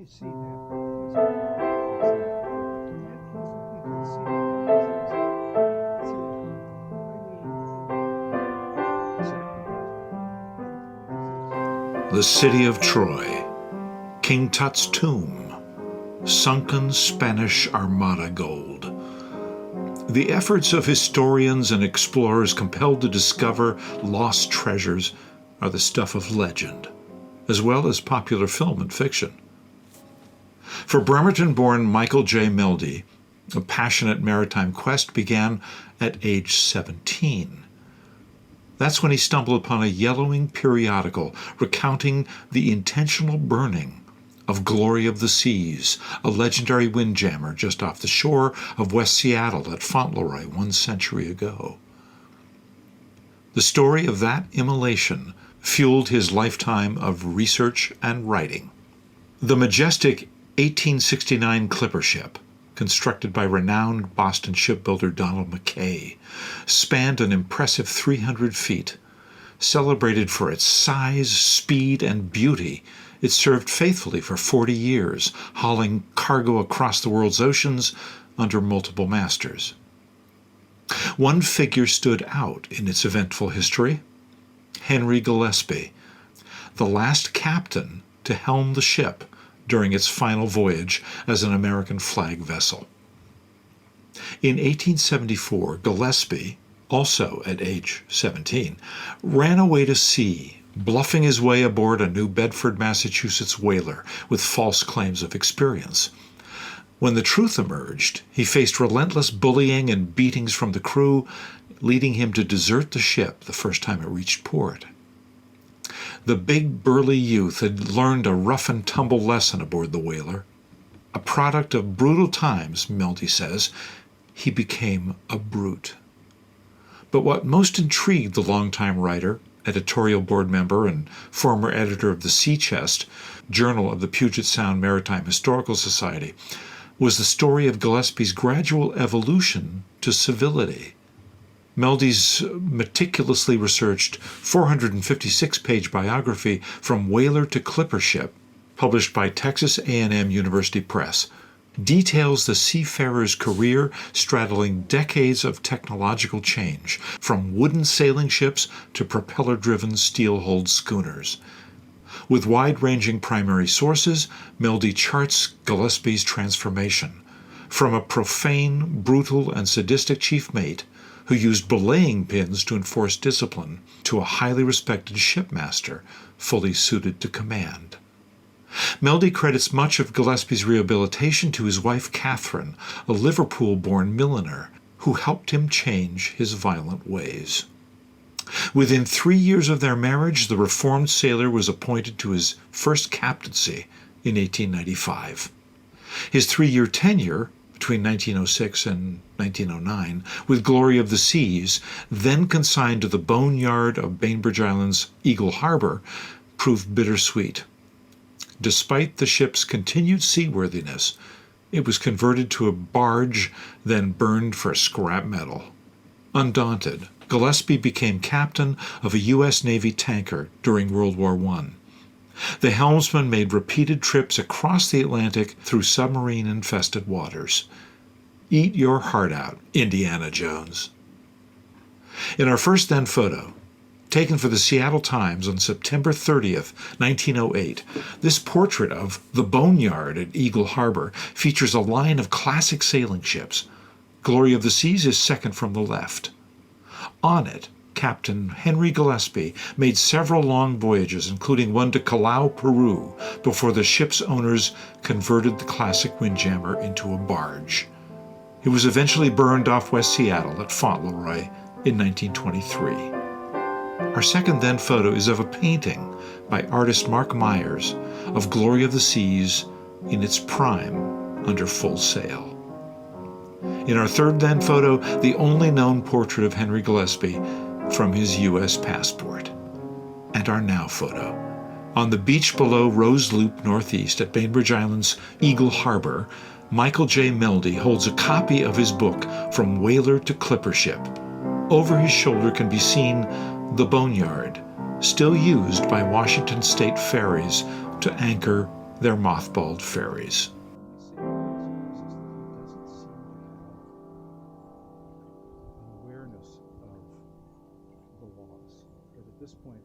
see that. The city of Troy, King Tut's tomb, sunken Spanish Armada gold. The efforts of historians and explorers compelled to discover lost treasures are the stuff of legend, as well as popular film and fiction. For Bremerton-born Michael Jay Mjelde, a passionate maritime quest began at age 17. That's when he stumbled upon a yellowing periodical recounting the intentional burning of Glory of the Seas, a legendary windjammer just off the shore of West Seattle at Fauntleroy 1 century ago. The story of that immolation fueled his lifetime of research and writing. The majestic 1869 clipper ship, constructed by renowned Boston shipbuilder Donald Mackay, spanned an impressive 300 feet. Celebrated for its size, speed, and beauty, it served faithfully for 40 years, hauling cargo across the world's oceans under multiple masters. One figure stood out in its eventful history: Henry Gillespie, the last captain to helm the ship during its final voyage as an American flag vessel. In 1874, Gillespie, also at age 17, ran away to sea, bluffing his way aboard a New Bedford, Massachusetts whaler with false claims of experience. When the truth emerged, he faced relentless bullying and beatings from the crew, leading him to desert the ship the first time it reached port. The big burly youth had learned a rough-and-tumble lesson aboard the whaler. A product of brutal times, Mjelde says, he became a brute. But what most intrigued the longtime writer, editorial board member, and former editor of the Sea Chest, Journal of the Puget Sound Maritime Historical Society, was the story of Gillespie's gradual evolution to civility. Mjelde's meticulously researched 456-page biography, From Whaler to Clipper Ship, published by Texas A&M University Press, details the seafarer's career straddling decades of technological change, from wooden sailing ships to propeller-driven steel-hulled schooners. With wide-ranging primary sources, Mjelde charts Gillespie's transformation from a profane, brutal, and sadistic chief mate who used belaying pins to enforce discipline, to a highly respected shipmaster fully suited to command. Mjelde credits much of Gillespie's rehabilitation to his wife Catherine, a Liverpool-born milliner, who helped him change his violent ways. Within 3 years of their marriage, the reformed sailor was appointed to his first captaincy in 1895. His 3-year tenure between 1906 and 1909 with Glory of the Seas, then consigned to the boneyard of Bainbridge Island's Eagle Harbor, proved bittersweet. Despite the ship's continued seaworthiness, it was converted to a barge, then burned for scrap metal. Undaunted, Gillespie became captain of a U.S. Navy tanker during World War I. The helmsman made repeated trips across the Atlantic through submarine-infested waters. Eat your heart out, Indiana Jones. In our first then photo, taken for the Seattle Times on September 30th, 1908, this portrait of the boneyard at Eagle Harbor features a line of classic sailing ships. Glory of the Seas is second from the left. On it, Captain Henry Gillespie made several long voyages, including one to Callao, Peru, before the ship's owners converted the classic windjammer into a barge. It was eventually burned off West Seattle at Fauntleroy in 1923. Our second then photo is of a painting by artist Mark Myers of Glory of the Seas in its prime under full sail. In our third then photo, the only known portrait of Henry Gillespie from his U.S. passport. And our now photo. On the beach below Rose Loop Northeast at Bainbridge Island's Eagle Harbor, Michael Jay Mjelde holds a copy of his book, From Whaler to Clipper Ship. Over his shoulder can be seen the boneyard, still used by Washington State ferries to anchor their mothballed ferries. Awareness of the loss, because at this point